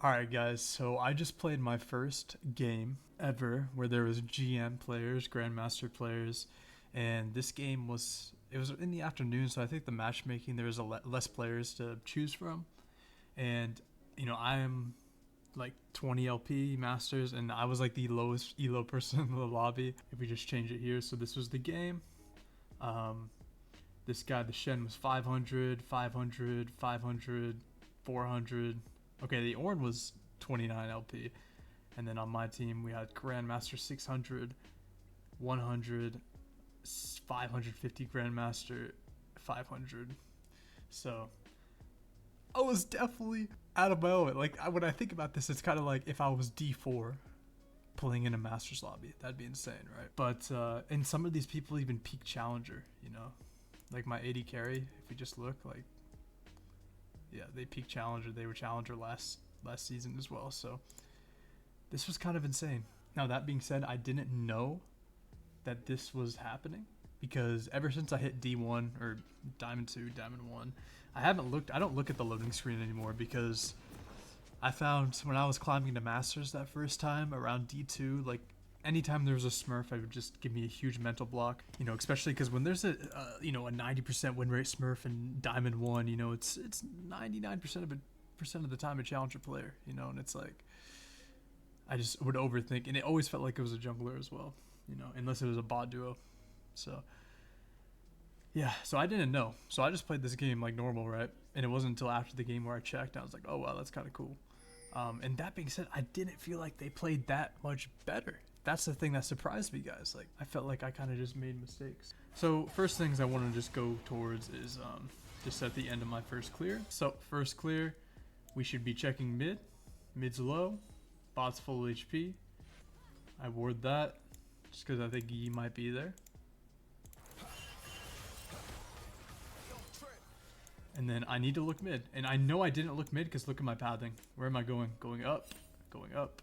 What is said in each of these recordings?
Alright guys, so I just played my first game ever where there was GM players, Grandmaster players, and this game it was in the afternoon, so I think the matchmaking there was less players to choose from. And I'm like 20 LP masters, and I was like the lowest elo person in the lobby. If we just change it here, so this was the game. This guy, the Shen, was 500, 500, 500, 400. Okay, the Ornn was 29 LP. And then on my team, we had Grandmaster 600, 100, 550 Grandmaster 500. So I was definitely out of my element. Like, when I think about this, it's kind of like if I was D4 playing in a Masters lobby. That'd be insane, right? But, and some of these people even peak Challenger, Like my 80 carry, if we just look, like, yeah, they peaked Challenger. They were Challenger last season as well. So this was kind of insane. Now, that being said, I didn't know that this was happening because ever since I hit D1 or Diamond 2, Diamond 1, I don't look at the loading screen anymore because I found when I was climbing to Masters that first time around D2, like, anytime there was a Smurf, it would just give me a huge mental block, especially because when there's a 90% win rate Smurf in Diamond 1, it's 99% of the time a Challenger player, and it's like, I just would overthink, and it always felt like it was a jungler as well, unless it was a bot duo. So, yeah, so I didn't know. So I just played this game like normal, right? And it wasn't until after the game where I checked, I was like, oh, wow, that's kind of cool. And that being said, I didn't feel like they played that much better. That's the thing that surprised me, guys. Like, I felt like I kind of just made mistakes. So first things I want to just go towards is just at the end of my first clear. So first clear, we should be checking mid. Mid's low, bot's full HP. I ward that just because I think Yi might be there. And then I need to look mid. And I know I didn't look mid because look at my pathing. Where am I going? Going up, going up.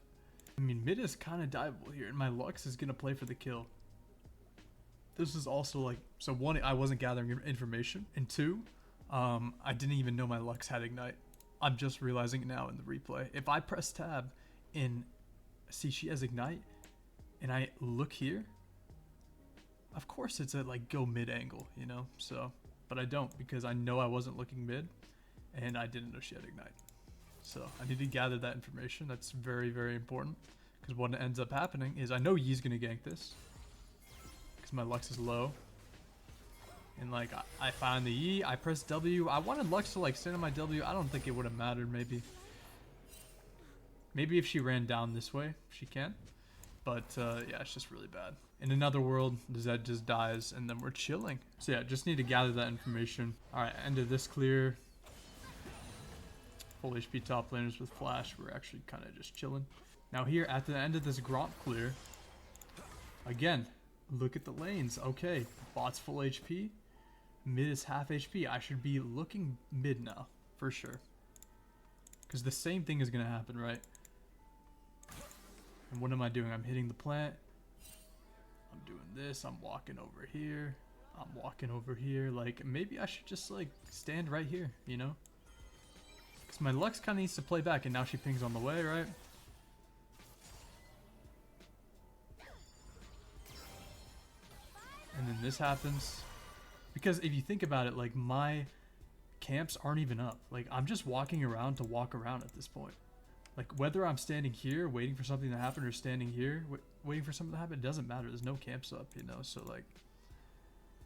I mean, mid is kind of diveable here, and my Lux is going to play for the kill. This is also like, so one, I wasn't gathering information, and two, I didn't even know my Lux had Ignite. I'm just realizing it now in the replay. If I press tab and see she has Ignite, and I look here, of course it's a like go mid angle, so, but I don't because I know I wasn't looking mid, and I didn't know she had Ignite. So I need to gather that information. That's very, very important because what ends up happening is I know Yi's going to gank this because my Lux is low. And like I found the Yi, I pressed W. I wanted Lux to like stand on my W. I don't think it would have mattered maybe. Maybe if she ran down this way, she can. But yeah, it's just really bad. In another world, the Zed just dies and then we're chilling. So yeah, just need to gather that information. All right, end of this clear. Full HP top laners with flash. We're actually kind of just chilling. Now here at the end of this Gromp clear, again, look at the lanes. Okay, bot's full HP. Mid is half HP. I should be looking mid now, for sure. Because the same thing is going to happen, right? And what am I doing? I'm hitting the plant. I'm doing this. I'm walking over here. I'm walking over here. Like, maybe I should just, like, stand right here, Because my Lux kind of needs to play back, and now she pings on the way, right? And then this happens. Because if you think about it, like, my camps aren't even up. Like, I'm just walking around to walk around at this point. Like, whether I'm standing here waiting for something to happen or standing here waiting for something to happen, it doesn't matter. There's no camps up, So, like,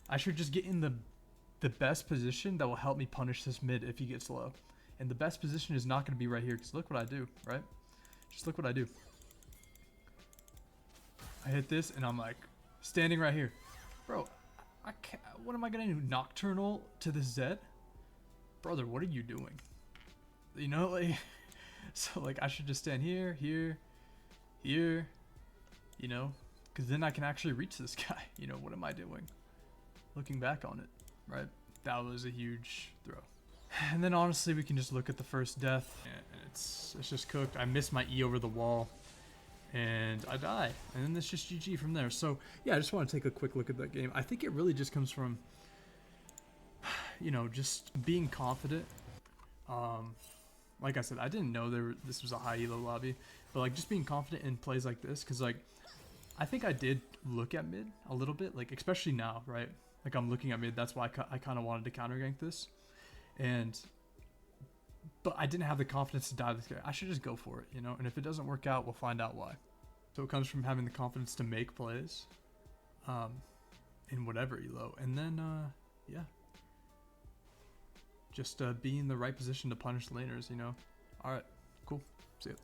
I should just get in the best position that will help me punish this mid if he gets low. And the best position is not going to be right here because look what I do, right? Just look what I do. I hit this and I'm like standing right here. Bro, I can't, what am I going to do? Nocturnal to the Zed? Brother, what are you doing? Like, so like I should just stand here, here, here, because then I can actually reach this guy. What am I doing? Looking back on it, right? That was a huge throw. And then honestly, we can just look at the first death, and it's just cooked. I miss my E over the wall, and I die, and then it's just GG from there. So yeah, I just want to take a quick look at that game. I think it really just comes from, just being confident, like I said, I didn't know this was a high elo lobby, but like just being confident in plays like this, because like I think I did look at mid a little bit, like especially now, right? Like I'm looking at mid. That's why I kind of wanted to counter gank this, but I didn't have the confidence to dive this guy. I should just go for it, you know. And if it doesn't work out, we'll find out why. So it comes from having the confidence to make plays, in whatever elo, and then yeah, just be in the right position to punish laners, you know. All right, cool. See ya.